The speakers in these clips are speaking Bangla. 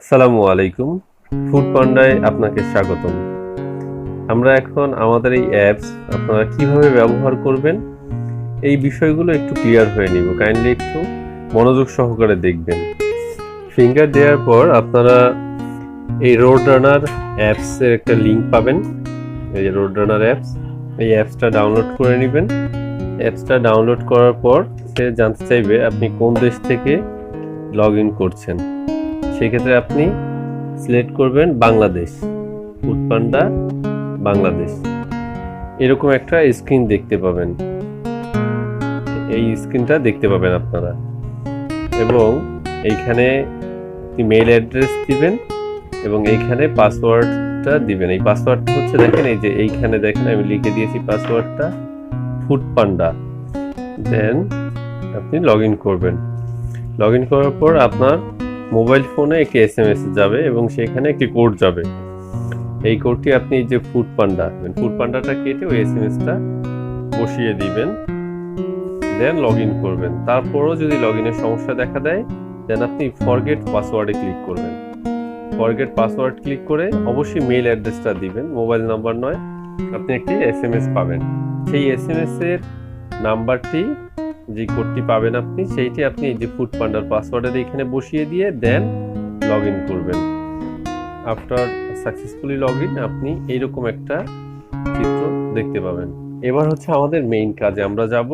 আসসালামু আলাইকুম। ফুড পান্ডায় আপনাকে স্বাগতম। আমরা এখন আমাদের এই অ্যাপস আপনারা কিভাবে ব্যবহার করবেন এই বিষয়গুলো একটু ক্লিয়ার হয়ে নিব। কাইন্ডলি একটু মনোযোগ সহকারে দেখবেন। ফিঙ্গার দেওয়ার পর আপনারা এই রোড রানার অ্যাপসের একটা লিঙ্ক পাবেন। এই যে রোড রানার অ্যাপস, এই অ্যাপসটা ডাউনলোড করে নেবেন। অ্যাপসটা ডাউনলোড করার পর সে জানতে চাইবে আপনি কোন দেশ থেকে লগ ইন করছেন। সেক্ষেত্রে আপনি সিলেক্ট করবেন বাংলাদেশ, ফুড পান্ডা বাংলাদেশ। এরকম একটা স্ক্রিন দেখতে পাবেন, এই স্ক্রিনটা দেখতে পাবেন আপনারা। এবং এইখানে মেইল অ্যাড্রেস দিবেন এবং এইখানে পাসওয়ার্ডটা দিবেন। এই পাসওয়ার্ডটা হচ্ছে দেখেন, এই যে এইখানে দেখেন আমি লিখে দিয়েছি পাসওয়ার্ডটা ফুড পান্ডা। দেন আপনি লগ ইন করবেন। লগ ইন করার পর আপনার মোবাইল ফোনে একটি SMS যাবে এবং সেখানে একটি কোড যাবে। এই কোডটি আপনি যে ফুড পান্ডাটা কেটে ওই SMS-টা বসিয়ে দিবেন, দেন লগ ইন করবেন। তারপরও যদি লগ ইনের সমস্যা দেখা দেয় দেন আপনি ফরগেট পাসওয়ার্ডে ক্লিক করবেন। ফরগেট পাসওয়ার্ড ক্লিক করে অবশ্যই মেইল অ্যাড্রেসটা দিবেন, মোবাইল নাম্বার নয়। আপনি একটি SMS পাবেন, সেই SMS-এর নাম্বারটি, যে কোডটি পাবেন আপনি সেইটি আপনি এই যে ফুড পান্ডার পাসওয়ার্ডের এখানে বসিয়ে দিয়ে দেন লগ ইন করবেন। আফটার সাকসেসফুলি লগ ইন আপনি এইরকম একটা চিত্র দেখতে পাবেন। এবার হচ্ছে আমাদের মেইন কাজে আমরা যাব।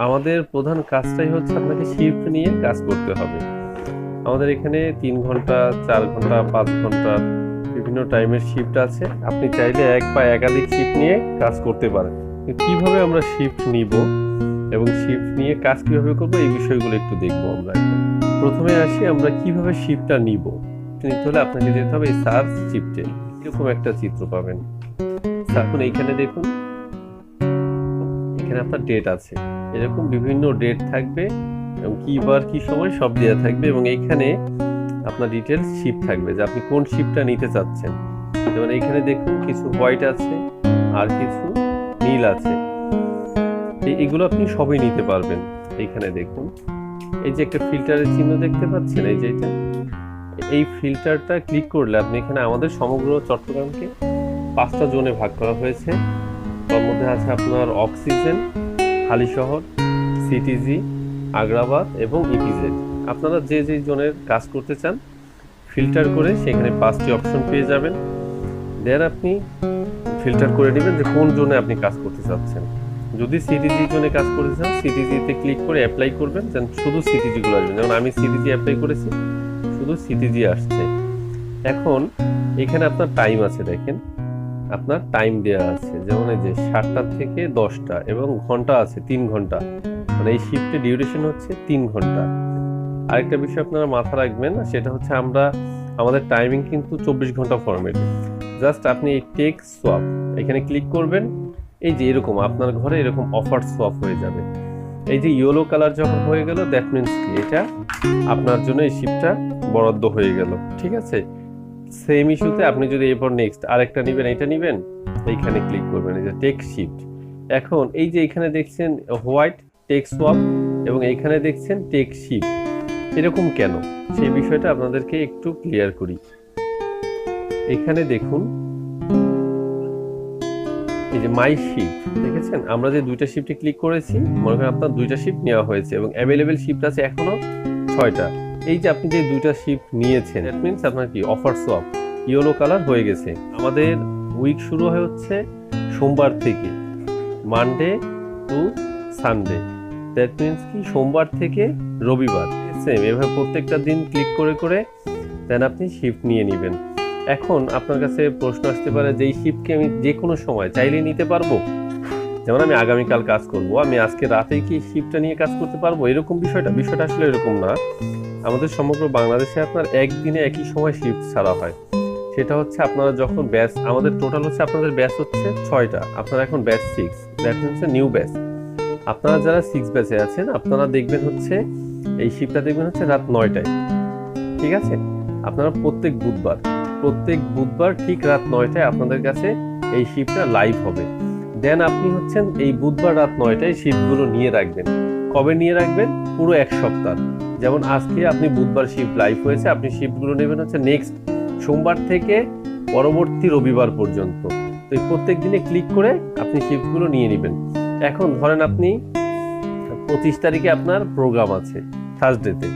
আমাদের প্রধান কাজটাই হচ্ছে আপনাকে শিফট নিয়ে কাজ করতে হবে। আমাদের এখানে 3 ঘন্টা, 4 ঘন্টা, 5 ঘন্টা বিভিন্ন টাইমের শিফট আছে। আপনি চাইলে এক বা একাধিক শিফট নিয়ে কাজ করতে পারেন। কিভাবে আমরা শিফট নিব এবং শিফট নিয়ে কাজ কিভাবে করবো এই বিষয়গুলো একটু দেখবো আমরা। প্রথমে আসি, আমরা কিভাবে শিফটটা নিব। নিতে হলে আপনাকে যেতে হবে এই সার্চ শিফটে। এরকম একটা চিত্র পাবেন। এখন এইখানে দেখুন, এখানে আপনার ডেট আছে, এরকম বিভিন্ন ডেট থাকবে এবং কি বার কি সময় সব দেওয়া থাকবে এবং এইখানে আপনার ডিটেলস শিফট থাকবে যে আপনি কোন শিফটটা নিতে চাচ্ছেন। যেমন এইখানে দেখুন কিছু হোয়াইট আছে আর কিছু নীল আছে। এগুলো আপনি সবই নিতে পারবেন। এইখানে দেখুন এই যে একটা ফিল্টারের চিহ্ন দেখতে পাচ্ছেন, এই যে এই ফিল্টারটা ক্লিক করলে আপনি এখানে আমাদের সমগ্র চট্টগ্রামকে 5টা জোনে ভাগ করা হয়েছে। তার মধ্যে আছে আপনার অক্সিজেন, হালিশহর, সিটিজি, আগ্রাবাদ এবং ইপিজেড। আপনারা যে যে জোনের কাজ করতে চান ফিল্টার করে সেখানে 5টি অপশন পেয়ে যাবেন। দেন আপনি ফিল্টার করে নেবেন যে কোন জোনে আপনি কাজ করতে চাচ্ছেন। যদি সিটিজি জোনে কাজ করতে চান সিটিজিতে ক্লিক করে অ্যাপ্লাই করবেন, দেন শুধু সিটিজিগুলো আসবে। যেমন আমি সিটিজি অ্যাপ্লাই করেছি, শুধু সিটিজি আসছে। এখন এখানে আপনার টাইম আছে, দেখেন আপনার টাইম দেওয়া আছে, যেমন এই যে 7টা থেকে 10টা এবং ঘন্টা আছে 3 ঘন্টা, মানে এই শিফটের ডিউরেশন হচ্ছে 3 ঘন্টা। আরেকটা বিষয় আপনারা মাথা রাখবেন, সেটা হচ্ছে আমাদের টাইমিং কিন্তু 24 ঘন্টা ফরম্যাটে। জাস্ট আপনি এই টেক সোয়াপ এখানে ক্লিক করবেন, এই যে এরকম আপনার ঘরে এরকম অফার সোয়াপ হয়ে যাবে। এই যে ইয়েলো কালার যখন হয়ে গেল দ্যাট মিনস কি এটা আপনার জন্য এই শিফটটা বরাদ্দ হয়ে গেল। ঠিক আছে, সেম ইস্যুতে আপনি যদি এরপর নেক্সট আরেকটা নেবেন, এটা নেবেন, এইখানে ক্লিক করবেন, এই যে টেক শিফট। এখন এই যে এখানে দেখছেন হোয়াইট টেক সোয়াপ এবং এইখানে দেখছেন টেক শিফট, এরকম কেন সেই বিষয়টা আপনাদেরকে একটু ক্লিয়ার করি। এখানে দেখুন এই যে মাই শিফট দেখেছেন, আমরা যে 2টা শিফটে ক্লিক করেছি, মনে করেন আপনার 2টা শিফট নেওয়া হয়েছে এবং অ্যাভেলেবেল শিফট আছে এখনো 6টা। এই যে আপনি যে 2টা শিফট নিয়েছেন দ্যাট মিনস আপনার কি অফার সোয়াপ ইয়েলো কালার হয়ে গেছে। আমাদের উইক শুরু হচ্ছে সোমবার থেকে, Monday to Sunday, that means কি সোমবার থেকে রবিবার। সেম এভাবে প্রত্যেকটা দিন ক্লিক করে করে দেন আপনি শিফট নিয়ে নেবেন। এখন আপনার কাছে প্রশ্ন আসতে পারে যে এই শিফটকে আমি যে কোনো সময় চাইলে নিতে পারবো, যেমন আমি আগামীকাল কাজ করব, আমি আজকে রাতেই কি শিফটটা নিয়ে কাজ করতে পারবো, এরকম বিষয়টা আসলে এরকম না। আমাদের সমগ্র বাংলাদেশে আপনার একদিনে একই সময় শিফট ছাড়া হয়। সেটা হচ্ছে আপনারা যখন ব্যাচ, আমাদের টোটাল হচ্ছে আপনাদের ব্যাচ হচ্ছে 6টা, আপনারা এখন batch 6, that means new batch. আপনারা যারা 6 ব্যাচে আছেন আপনারা দেখবেন হচ্ছে এই শিফটটা দেখবেন হচ্ছে রাত 9টায়। ঠিক আছে, আপনারা প্রত্যেক বুধবার ঠিক রাত 9টায় আপনাদের কাছে এই শিফটটা লাইভ হবে। দেন আপনি হচ্ছেন এই বুধবার রাত 9টায় শিফটগুলো নিয়ে রাখবেন। কবে নিয়ে রাখবেন? পুরো 1 সপ্তাহ। যেমন আজকে আপনি বুধবার শিফট লাইভ হয়েছে, আপনি শিফটগুলো নেবেন হচ্ছে নেক্সট সোমবার থেকে পরবর্তী রবিবার পর্যন্ত। তো এই প্রত্যেক দিনে ক্লিক করে আপনি শিফটগুলো নিয়ে নেবেন। এখন ধরেন আপনি 25 তারিখে আপনার প্রোগ্রাম আছে থার্সডেতে,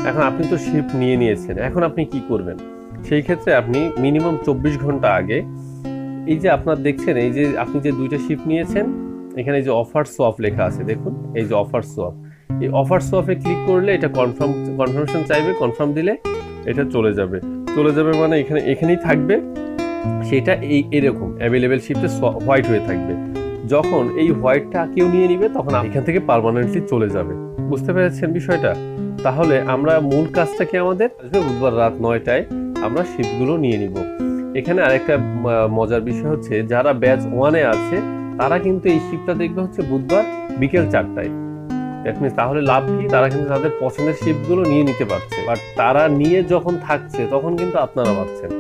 এখন আপনি তো শিফট নিয়ে নিয়েছেন, এখন আপনি কি করবেন? সেই ক্ষেত্রে আপনি মিনিমাম 24 ঘন্টা আগে এই যে আপনার দেখছেন, এই যে আপনি যে 2টা শিফট নিয়েছেন, এখানে এই যে অফার সোয়াপ লেখা আছে, দেখুন এই যে অফার সোয়াপ, এই অফার সোয়াপে ক্লিক করলে এটা কনফার্মেশন চাইবে, কনফার্ম দিলে এটা চলে যাবে মানে এখানেই থাকবে, সেটা এরকম অ্যাভেলেবেল শিফটে হোয়াইট হয়ে থাকবে। যখন এই হোয়াইটটা কেউ নিয়ে নিবে তখন এখান থেকে পার্মানেন্টলি চলে যাবে। বুঝতে পেরেছেন বিষয়টা? তাহলে আমরা মূল কাজটা কি আমাদের আসবে বুধবার রাত 9টায় আমরা শিফটগুলো নিয়ে নিব। এখানে আরেকটা মজার বিষয় হচ্ছে, যারা ব্যাচ 1-এ আছে তারা কিন্তু এই শিফটটা দেখবে হচ্ছে বুধবার বিকেল 4টায়। তাহলে লাভ কি? তারা কিন্তু তাদের পছন্দের শিফটগুলো নিয়ে নিতে পারছে, বাট তারা নিয়ে যখন থাকছে তখন কিন্তু আপনারা পাচ্ছেন।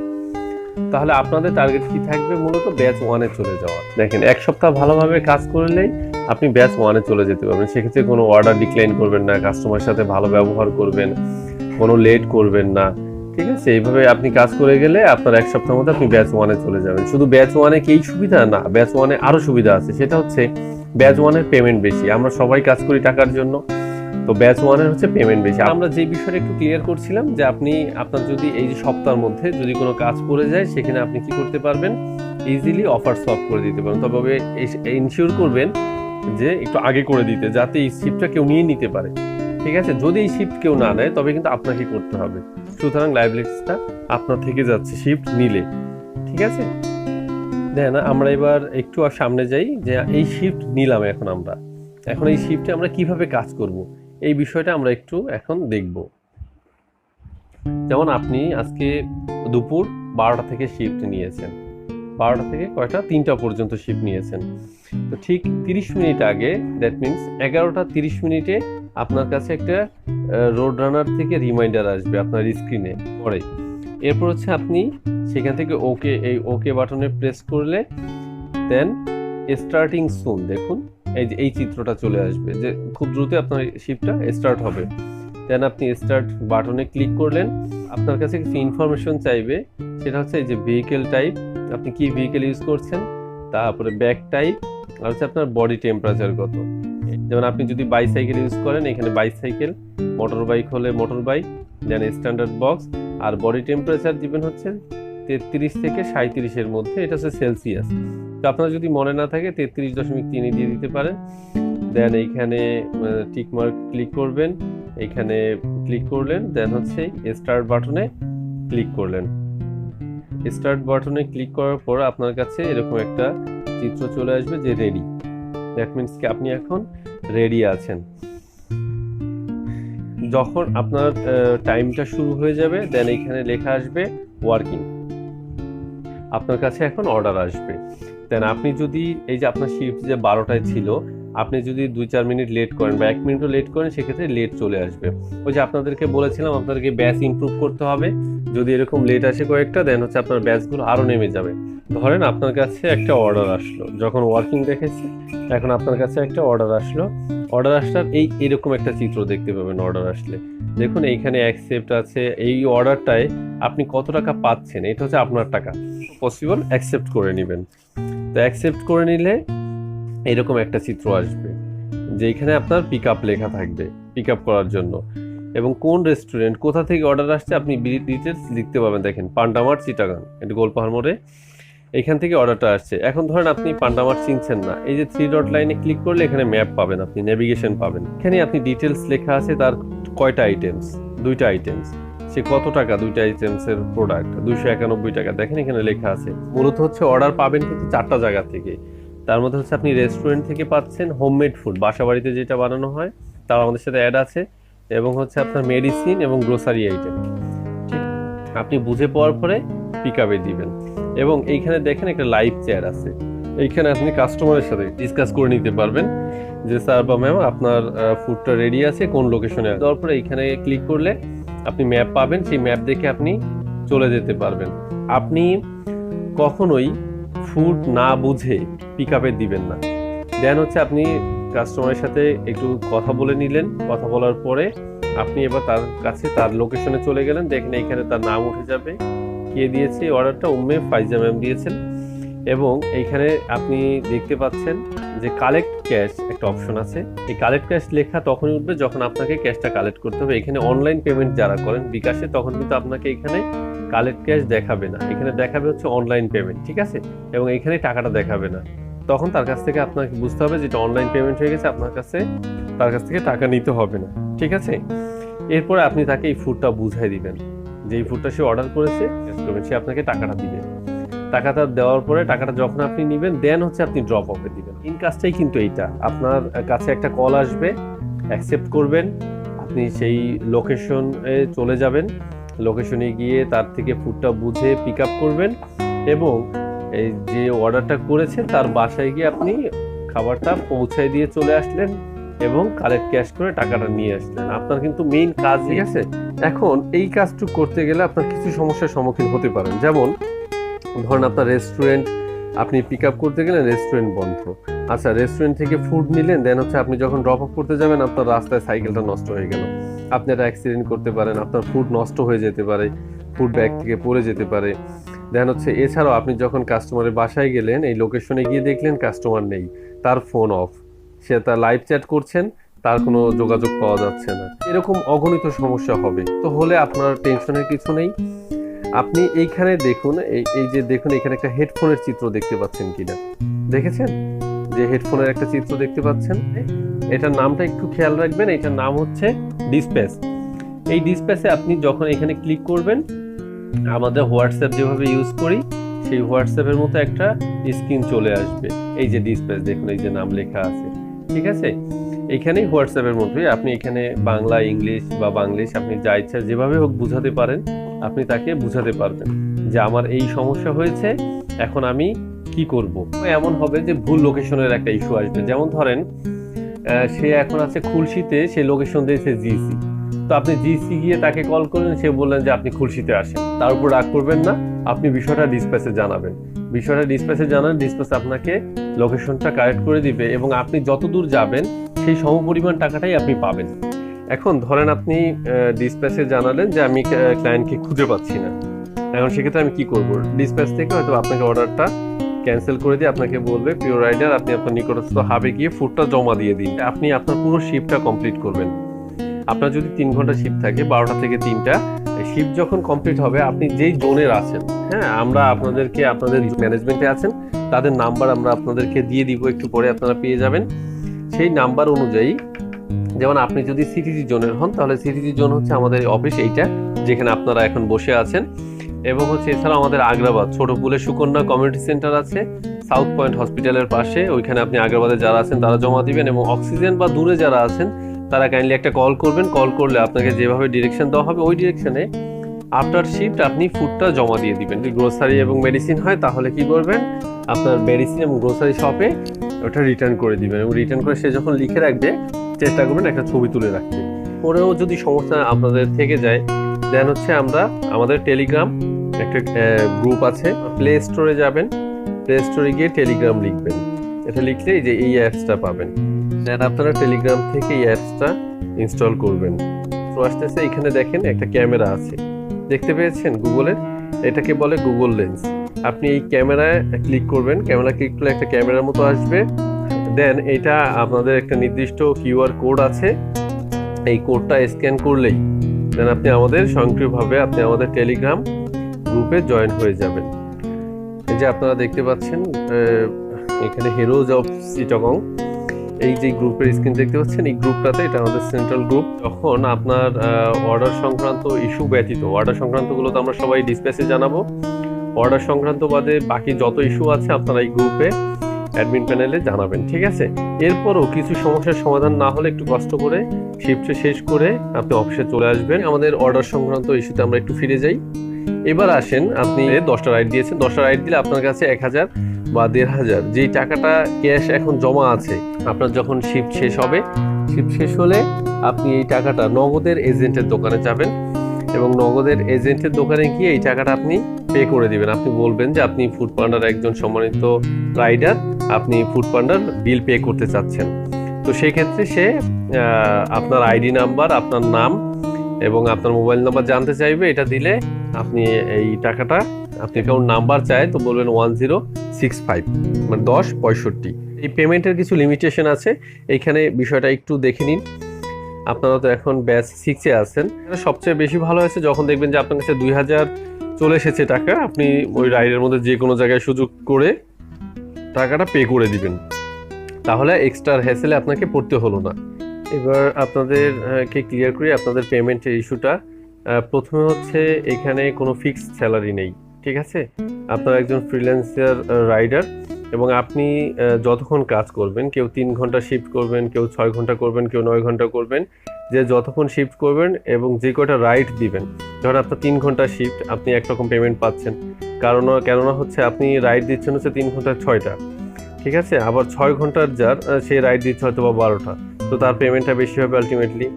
তাহলে আপনাদের টার্গেট কি থাকবে? মূলত ব্যাচ 1-এ চলে যাওয়া। দেখেন 1 সপ্তাহ ভালোভাবে কাজ করলেই আপনি ব্যাচ 1-এ চলে যেতে পারবেন। সেক্ষেত্রে কোনো অর্ডার ডিক্লাইন করবেন না, কাস্টমারের সাথে ভালো ব্যবহার করবেন, কোনো লেট করবেন না, ঠিক আছে? এইভাবে আপনি কাজ করে গেলে আপনার 1 সপ্তাহের মধ্যে আপনি ব্যাচ 1-এ চলে যাবেন। শুধু ব্যাচ 1-এ কি এই সুবিধা? না, ব্যাচ 1-এ আরো সুবিধা আছে। সেটা হচ্ছে ব্যাচ 1-এর পেমেন্ট বেশি। আমরা সবাই কাজ করি টাকার জন্য, তো ব্যাচ 1-এর হচ্ছে পেমেন্ট বেশি। আমরা যে বিষয়টা একটু ক্লিয়ার করছিলাম যে আপনার যদি এই যে সপ্তাহের মধ্যে যদি কোনো কাজ পড়ে যায়, সেখানে আপনি কি করতে পারবেন? ইজিলি অফার সলভ করে দিতে পারেন। তবে ইনশিওর করবেন যে একটু আগে করে দিতে, যাতে এই শিফটটা কেউ নিয়ে নিতে পারে, ঠিক আছে? যদি এই শিফট কেউ না নেয় তবে কিন্তু আপনাকে করতে হবে। সুতরাং লাইভলেক্সটা আপনার থেকে যাচ্ছে শিফট নিলে, ঠিক আছে? দেখেন আমরা এবার একটু সামনে যাই, যে এই শিফট নিলাম, এখন এই শিফটে আমরা কিভাবে কাজ করব, এই বিষয়টা আমরা একটু এখন দেখব। যেমন আপনি আজকে দুপুর 12টা থেকে শিফট নিয়েছেন, 12টা থেকে 3টা পর্যন্ত শিফট নিয়েছেন। তো ঠিক 30 মিনিট আগে, দ্যাট মিনস 11টা 30 মিনিটে আপনার কাছে একটা রোড রানার থেকে রিমাইন্ডার আসবে আপনার স্ক্রিনে পরে। এরপর হচ্ছে আপনি সেখান থেকে ওকে বাটনে প্রেস করলে দেন স্টার্টিং সুন, দেখুন এই যে এই চিত্রটা চলে আসবে যে খুব দ্রুত আপনার শিফটটা স্টার্ট হবে। দেন আপনি স্টার্ট বাটনে ক্লিক করলেন, আপনার কাছে কিছু ইনফরমেশন চাইবে, সেটা হচ্ছে এই যে ভেহিকেল টাইপ, আপনি কি ভেহিকেল ইউজ করছেন, তারপরে ব্যাক টাইপ, আর হচ্ছে আপনার বডি টেম্পারেচার কত। যেমন আপনি যদি বাইসাইকেল ইউজ করেন, এখানে বাইসাইকেল, মোটর বাইক হলে মোটর বাইক, দেন স্ট্যান্ডার্ড বক্স, আর বডি টেম্পারেচার দিবেন হচ্ছে 33 থেকে 37-এর মধ্যে, এটা হচ্ছে সেলসিয়াস। তো আপনার যদি মনে না থাকে 33.3 দিয়ে দিতে পারেন। দেন এইখানে টিক মার্ক ক্লিক করবেন, এইখানে ক্লিক করলেন, দেন হচ্ছে স্টার্ট বাটনে ক্লিক করলেন। স্টার্ট বাটনে ক্লিক করার পর আপনার কাছে এরকম একটা চিত্র চলে আসবে যে রেডি। দ্যাট মিনস কি আপনি এখন রেডি আছেন। যখন আপনার টাইমটা শুরু হয়ে যাবে, দেন এইখানে লেখা আসবে ওয়ার্কিং, আপনার কাছে এখন অর্ডার আসবে। দেন আপনি যদি এই যে আপনার শিফট যে 12টায় ছিল, আপনি যদি 2-4 মিনিট লেট করেন বা 1 মিনিটও লেট করেন, সেক্ষেত্রে লেট চলে আসবে। ওই যে আপনাদেরকে বলেছিলাম আপনাদেরকে ব্যাচ ইমপ্রুভ করতে হবে, যদি এরকম লেট আসে কয়েকটা, দেন হচ্ছে আপনার ব্যাচগুলো আরও নেমে যাবে। ধরেন আপনার কাছে একটা অর্ডার আসলো, যখন ওয়ার্কিং দেখেছি, এখন আপনার কাছে একটা অর্ডার আসলো, অর্ডার আসার এরকম একটা চিত্র দেখতে পাবেন। অর্ডার আসলে দেখুন এইখানে অ্যাকসেপ্ট আছে, এই অর্ডারটায় আপনি কত টাকা পাচ্ছেন, এটা হচ্ছে আপনার টাকা, পসিবল অ্যাকসেপ্ট করে নেবেন। তো অ্যাকসেপ্ট করে নিলে এরকম একটা চিত্র আসবে, যে এখানে আপনার পিক আপ লেখা থাকবে, পিক আপ করার জন্য, এবং কোন রেস্টুরেন্ট, কোথা থেকে অর্ডার আসছে আপনি ডিটেলস লিখতে পাবেন। দেখেন পান্ডামার চিটাগাং, এটা গোলপাহাড় মোড়ে, এখান থেকে অর্ডারটা আসছে। এখন ধরেন আপনি পান্ডামার চিনছেন না, এই যে 3 ডট লাইনে ক্লিক করলে এখানে ম্যাপ পাবেন, আপনি নেভিগেশন পাবেন। এখানে আপনি ডিটেলস লেখা আছে, তার কয়টা আইটেমস, 2টা আইটেমস, সে কত টাকা, 2টা আইটেমসের প্রোডাক্ট 291 টাকা, দেখেন এখানে লেখা আছে। মূলত হচ্ছে অর্ডার পাবেন কিন্তু 4টা জায়গা থেকে, তার মধ্যে হচ্ছে আপনি রেস্টুরেন্ট থেকে পাচ্ছেন, হোমমেড ফুড বাসা বাড়িতে যেটা বানানো হয় তার আমাদের সাথে অ্যাড আছে, এবং হচ্ছে আপনার মেডিসিন এবং গ্রোসারি আইটেম। ঠিক, আপনি বুঝে পাওয়ার পরে পিক আপে দিবেন। এবং এইখানে দেখেন একটা লাইভ চ্যাট আছে, এইখানে আপনি কাস্টমারের সাথে ডিসকাস করে নিতে পারবেন যে স্যার বা ম্যাম আপনার ফুডটা রেডি আছে, কোন লোকেশনে। দেওয়ার পরে এইখানে ক্লিক করলে আপনি ম্যাপ পাবেন, সেই ম্যাপ দেখে আপনি চলে যেতে পারবেন। আপনি কখনোই ফুড না বুঝে পিক আপে দিবেন না। দেন হচ্ছে আপনি কাস্টমারের সাথে একটু কথা বলে নিলেন, কথা বলার পরে আপনি এবার তার কাছে তার লোকেশনে চলে গেলেন। দেখেন এইখানে তার নাম উঠে যাবে, কে দিয়েছে অর্ডারটা, উম্মে ফাইজা ম্যাম দিয়েছেন। এবং এইখানে আপনি দেখতে পাচ্ছেন যে কালেক্ট ক্যাশ একটা অপশন আছে। এই কালেক্ট ক্যাশ লেখা তখনই উঠবে যখন আপনাকে ক্যাশটা কালেক্ট করতে হবে। এখানে অনলাইন পেমেন্ট যারা করেন বিকাশে, তখন কিন্তু আপনাকে এখানে কালেক্ট ক্যাশ দেখাবে না, এখানে দেখাবে হচ্ছে অনলাইন পেমেন্ট, ঠিক আছে। এবং এখানে টাকাটা দেখাবে না, তখন তার কাছ থেকে আপনাকে বুঝতে হবে যে এটা অনলাইন পেমেন্ট হয়ে গেছে, আপনার কাছে তার কাছ থেকে টাকা নিতে হবে না, ঠিক আছে। এরপরে আপনি তাকে এই ফুডটা বুঝাই দিবেন যে এই ফুডটা সে অর্ডার করেছে, সে আপনাকে টাকাটা দিবে। টাকাটা দেওয়ার পরে টাকাটা যখন আপনি নেবেন দেন হচ্ছে আপনি ড্রপ অফে দিবেন। ইন কাজটাই কিন্তু এইটা, আপনার কাছে একটা কল আসবে, অ্যাকসেপ্ট করবেন, আপনি সেই লোকেশনে চলে যাবেন, লোকেশনে গিয়ে তার থেকে ফুডটা বুঝে পিক আপ করবেন এবং এই যে অর্ডারটা করেছেন তার বাসায় গিয়ে আপনি খাবারটা পৌঁছায় দিয়ে চলে আসলেন এবং কালেক্ট ক্যাশ করে টাকাটা নিয়ে আসলেন। আপনার কিন্তু মেইন কাজ, ঠিক আছে। এখন এই কাজটুকু করতে গেলে আপনার কিছু সমস্যার সম্মুখীন হতে পারেন। যেমন ধরেন আপনার রেস্টুরেন্ট, আপনি পিক আপ করতে গেলেন, রেস্টুরেন্ট বন্ধ। আচ্ছা, রেস্টুরেন্ট থেকে ফুড নিলেন, দেন হচ্ছে আপনি যখন ড্রপ অফ করতে যাবেন আপনার রাস্তায় সাইকেলটা নষ্ট হয়ে গেল, আপনি একটা অ্যাক্সিডেন্ট করতে পারেন, আপনার ফুড নষ্ট হয়ে যেতে পারে, ফুড ব্যাগ থেকে পড়ে যেতে পারে। দেন হচ্ছে এছাড়াও আপনি যখন কাস্টমারের বাসায় গেলেন, এই লোকেশনে গিয়ে দেখলেন কাস্টমার নেই, তার ফোন অফ, সে তার লাইভ চ্যাট করছেন, তার কোনো যোগাযোগ পাওয়া যাচ্ছে না, এরকম অগণিত সমস্যা হবে। তো হলে আপনার টেনশনের কিছু নেই। আপনি এইখানে দেখুন, এই যে দেখুন এখানে একটা হেডফোনের চিত্র দেখতে পাচ্ছেন কিনা, দেখেছেন যে হেডফোনের একটা চিত্র দেখতে পাচ্ছেন। এটার নামটা একটু খেয়াল রাখবেন, এটার নাম হচ্ছে ডিসপ্যাচ। এই ডিসপ্যাচে আপনি যখন এখানে ক্লিক করবেন, আমাদের হোয়াটসঅ্যাপ যেভাবে ইউজ করি সেই হোয়াটসঅ্যাপের মতো একটা স্ক্রিন চলে আসবে। এই যে ডিসপ্যাচ দেখুন, এই যে নাম লেখা আছে, ঠিক আছে। এখানেই হোয়াটসঅ্যাপের মধ্যে আপনি এখানে বাংলা, ইংলিশ বা বাংলিশ আপনি যা ইচ্ছা যেভাবে হোক বুঝাতে পারেন, আপনি তাকে বুঝাতে পারবেন যে আমার এই সমস্যা হয়েছে, এখন আমি কি করব। এমন হবে যে ভুল লোকেশনের একটা ইস্যু আসবে। যেমন ধরেন সে এখন আছে খুলশিতে, সে লোকেশন দিয়েছে জিসি, তো আপনি জিসি গিয়ে তাকে কল করলেন, সে বললেন যে আপনি খুলশিতে আসেন। তার উপর রাগ করবেন না, আপনি বিষয়টা ডিসপ্যাচে জানাবেন, বিষয়টা ডিসপ্যাচে জানান, ডিসপ্যাচ আপনাকে লোকেশনটা কারেক্ট করে দিবে এবং আপনি যত দূর যাবেন সেই সমপরিমাণ টাকাটাই আপনি পাবেন। এখন ধরেন আপনি ডিসপ্যাচে জানালেন যে আমি ক্লায়েন্টকে খুঁজে পাচ্ছি না, এখন সেক্ষেত্রে আমি কি করব? ডিসপ্যাচ থেকে হয়তো আপনাকে অর্ডারটা ক্যান্সেল করে দিয়ে আপনাকে বলবে প্রিয় রাইডার আপনি আপনার নিকটস্থ হাবে গিয়ে ফুডটা জমা দিয়ে দিন। আপনি আপনার পুরো শিফটটা কমপ্লিট করবেন। আপনার যদি 3 ঘন্টা শিফট থাকে, 12টা থেকে 3টা, শিফট যখন কমপ্লিট হবে আপনি যেই জোনের আছেন, হ্যাঁ আমরা আপনাদেরকে, আপনাদের ম্যানেজমেন্টে আছেন তাদের নাম্বার আমরা আপনাদেরকে দিয়ে দিব, একটু পরে আপনারা পেয়ে যাবেন। সেই নাম্বার অনুযায়ী, যেমন আপনি যদি সিটিজি জোনের হন তাহলে সিটিজি জোন হচ্ছে আমাদের অফিস এইটা যেখানে আপনারা এখন বসে আছেন, এবং হচ্ছে এছাড়াও আমাদের আগ্রাবাদ ছোটপুলে সুকন্যা কমিউনিটি সেন্টার আছে সাউথ পয়েন্ট হসপিটালের পাশে, ওইখানে আপনি আগ্রাবাদে যারা আছেন তারা জমা দিবেন। এবং অক্সিজেন বা দূরে যারা আছেন তারা কাইন্ডলি একটা কল করবেন, কল করলে আপনাকে যেভাবে ডিরেকশন দেওয়া হবে ওই ডিরেকশনে আফটার শিফট আপনি ফুডটা জমা দিয়ে দিবেন। যদি গ্রোসারি এবং মেডিসিন হয় তাহলে কি করবেন, আপনার মেডিসিন এবং গ্রোসারি শপে ওটা রিটার্ন করে দিবেন, এবং রিটার্ন করে সে যখন লিখে রাখবে চেষ্টা করবেন একটা ছবি তুলে রাখতে। পরেও যদি সমস্যা আপনাদের থেকে যায়, দেন হচ্ছে আমরা আমাদের টেলিগ্রাম একটা গ্রুপ আছে, প্লে স্টোরে যাবেন, প্লে স্টোরে গিয়ে টেলিগ্রাম লিখবেন, এটা লিখলেই যে এই অ্যাপসটা পাবেন, দেন আপনারা টেলিগ্রাম থেকে এই অ্যাপসটা ইনস্টল করবেন। তো আসতেছে এখানে দেখেন একটা ক্যামেরা আছে, দেখতে পেয়েছেন গুগলের, এটাকে বলে গুগল লেন্স। আপনি এই ক্যামেরায় ক্লিক করবেন, ক্যামেরা ক্লিক করলে একটা ক্যামেরার মতো আসবে, দেন এটা আপনাদের একটা নির্দিষ্ট কিউআর কোড আছে, এই কোডটা স্ক্যান করলেই দেন আপনি আমাদের স্বয়ংক্রিয়ভাবে আপনি আমাদের টেলিগ্রাম গ্রুপে জয়েন হয়ে যাবেন। এই যে আপনারা দেখতে পাচ্ছেন এখানে হিরোজ অফ চিটাগং, এই যে গ্রুপের স্ক্রিন দেখতে পাচ্ছেন, এই গ্রুপটাতে এটা আমাদের সেন্ট্রাল গ্রুপ। যখন আপনার অর্ডার সংক্রান্ত ইস্যু ব্যতীত, অর্ডার সংক্রান্তগুলো তো আমরা সবাই ডিসপ্যাচে জানাবো, অর্ডার সংক্রান্ত বাদে বাকি যত ইস্যু আছে আপনারা এই গ্রুপে অ্যাডমিন প্যানেলে জানাবেন, ঠিক আছে। এরপরও কিছু সমস্যার সমাধান না হলে একটু কষ্ট করে শিফটে শেষ করে আপনি অফিসে চলে আসবেন। আমাদের অর্ডার সংক্রান্ত ইস্যুতে আমরা একটু ফিরে যাই। এবার আসেন, আপনি 10টা রাইড দিয়েছেন, 10টা রাইড দিলে আপনার কাছে 1000 বা 1500 যেই টাকাটা ক্যাশ এখন জমা আছে, আপনার যখন শিফট শেষ হবে, শিফট শেষ হলে আপনি এই টাকাটা নগদের এজেন্টের দোকানে যাবেন এবং নগদের এজেন্টের দোকানে গিয়ে এই টাকাটা আপনি পে করে দিবেন। আপনি বলবেন যে আপনি ফুড পান্ডার একজন সম্মানিত রাইডার, আপনি ফুড পান্ডার বিল পে করতে চাচ্ছেন। তো সেই ক্ষেত্রে সে আপনার আইডি নাম্বার, আপনার নাম এবং আপনার মোবাইল নাম্বার জানতে চাইবে। এটা দিলে আপনি এই টাকাটা, আপনি অ্যাকাউন্ট নাম্বার চায় তো বলবেন 1065, মানে 1065। এই পেমেন্টের কিছু লিমিটেশন আছে, এইখানে বিষয়টা একটু দেখে নিন। আপনারা তো এখন ব্যাচ 6-এ আছেন। সবচেয়ে বেশি ভালো হয়েছে যখন দেখবেন যে আপনার কাছে 2000 চলে এসেছে টাকা, আপনি ওই রাইডের মধ্যে যে কোনো জায়গায় সুযোগ করে টাকাটা পে করে দিবেন, তাহলে এক্সট্রা হ্যাসেলে আপনাকে পড়তে হলো না। এবার আপনাদেরকে ক্লিয়ার করি আপনাদের পেমেন্টের ইস্যুটা। প্রথমে হচ্ছে এখানে কোনো ফিক্সড স্যালারি নেই, ঠিক আছে? আপনারা একজন ফ্রিল্যান্সার রাইডার এবং আপনি যতক্ষণ কাজ করবেন, কেউ 3 ঘন্টা শিফট করবেন, কেউ 6 ঘন্টা করবেন, কেউ 9 ঘন্টা করবেন, যে যতক্ষণ শিফট করবেন এবং যে কটা রাইড দিবেন, ধরেন আপনার 3 ঘন্টা শিফট, আপনি একরকম পেমেন্ট পাচ্ছেন। কেননা হচ্ছে আপনি রাইড দিচ্ছেন হচ্ছে 3 ঘন্টায় 6টা, ঠিক আছে? আবার 6 ঘন্টার যার সে রাইড দিচ্ছে হয়তো বা 12টা, তো তার পেমেন্টটা বেশি হবে আলটিমেটলি।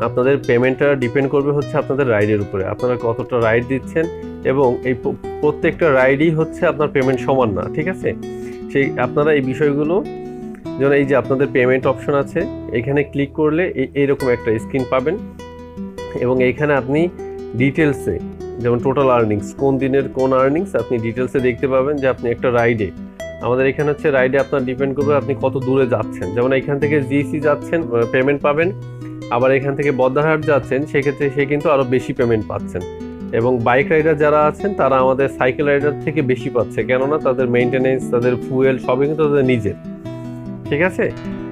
আপনাদের পেমেন্টটা ডিপেন্ড করবে হচ্ছে আপনাদের রাইডের উপরে, আপনারা কতটা রাইড দিচ্ছেন, এবং এই প্রত্যেকটা রাইডই হচ্ছে আপনার পেমেন্ট সমান না, ঠিক আছে? আপনারা এই বিষয়গুলো, যেমন এই যে আপনাদের পেমেন্ট অপশন আছে, এখানে ক্লিক করলে এইরকম একটা স্ক্রিন পাবেন, এবং এইখানে আপনি ডিটেলসে, যেমন টোটাল আর্নিংস, কোন দিনের কোন আর্নিংস আপনি ডিটেলসে দেখতে পাবেন যে আপনি একটা রাইডে, আমাদের এখানে হচ্ছে রাইডে আপনার ডিপেন্ড করবে আপনি কত দূরে যাচ্ছেন। যেমন এখান থেকে জিসি যাচ্ছেন, পেমেন্ট পাবেন, আবার এখান থেকে বদ্রাহাট যাচ্ছেন, সেক্ষেত্রে সে কিন্তু আরও বেশি পেমেন্ট পাচ্ছেন। এবং বাইক রাইডার যারা আছেন তারা আমাদের সাইকেল রাইডার থেকে বেশি পাচ্ছে, কেননা তাদের মেইনটেনেন্স, তাদের ফুয়েল সবই কিন্তু তাদের নিজের, ঠিক আছে?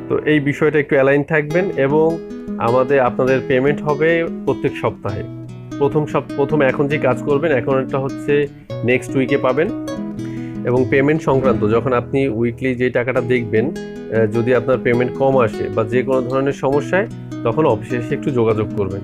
তো এই বিষয়টা একটু অ্যালাইন থাকবেন। এবং আপনাদের পেমেন্ট হবে প্রত্যেক সপ্তাহে। প্রথম এখন যে কাজ করবেন, এখন একটা হচ্ছে নেক্সট উইকে পাবেন। এবং পেমেন্ট সংক্রান্ত যখন আপনি উইকলি যে টাকাটা দেখবেন, যদি আপনার পেমেন্ট কম আসে বা যে কোনো ধরনের সমস্যায়, তখন অফিসে এসে একটু যোগাযোগ করবেন।